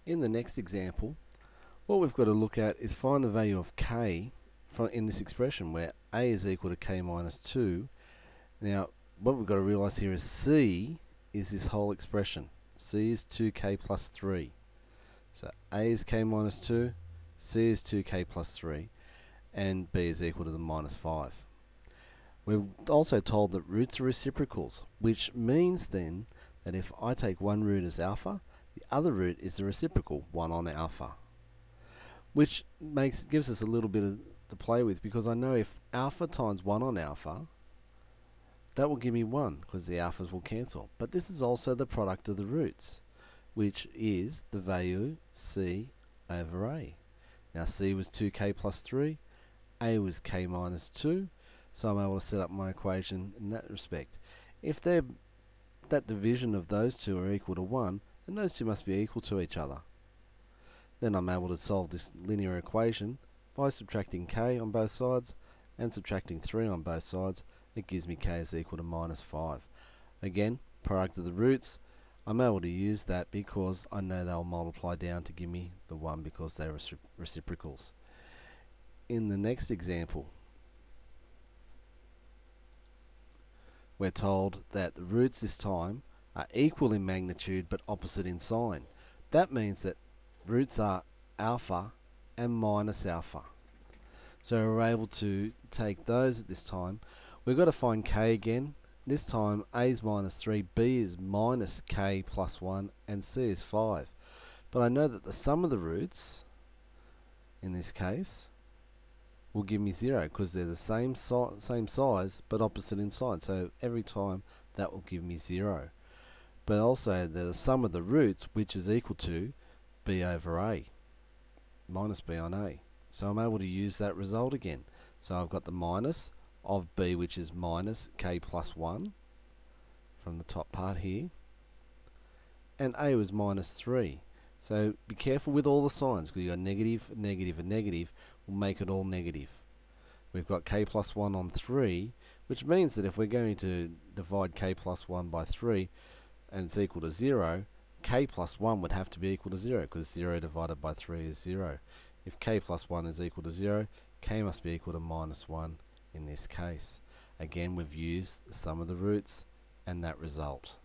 In the next example, what we've got to look at is find the value of k in this expression where a is equal to k minus 2. Now, what we've got to realise here is c is this whole expression. C is 2k plus 3. So a is k minus 2, c is 2k plus 3, and b is equal to the minus 5. We're also told that roots are reciprocals, which means then that if I take one root as alpha, the other root is the reciprocal, 1 on alpha. Which gives us a little bit to play with, because I know if alpha times 1 on alpha, that will give me 1, because the alphas will cancel. But this is also the product of the roots, which is the value c over a. Now c was 2k plus 3, a was k minus 2, so I'm able to set up my equation in that respect. If that division of those two are equal to 1, then those two must be equal to each other. Then I'm able to solve this linear equation by subtracting k on both sides and subtracting 3 on both sides. It gives me k is equal to minus 5. Again, product of the roots, I'm able to use that because I know they'll multiply down to give me the 1 because they're reciprocals. In the next example, we're told that the roots this time are equal in magnitude but opposite in sign. That means that roots are alpha and minus alpha. So we're able to take those at this time. We've got to find k again. This time a is minus 3, b is minus k plus 1, and c is 5. But I know that the sum of the roots, in this case, will give me 0 because they're the same size but opposite in sign. So every time that will give me 0. But also the sum of the roots, which is equal to b over a, minus b on a. So I'm able to use that result again. So I've got the minus of b, which is minus k plus 1 from the top part here, and a was minus 3. So be careful with all the signs, because you've got negative, negative, and negative. We'll make it all negative. We've got k plus 1 on 3, which means that if we're going to divide k plus 1 by 3 and it's equal to 0, k plus 1 would have to be equal to 0, because 0 divided by 3 is 0. If k plus 1 is equal to 0, k must be equal to minus 1 in this case. Again, we've used the sum of the roots and that result.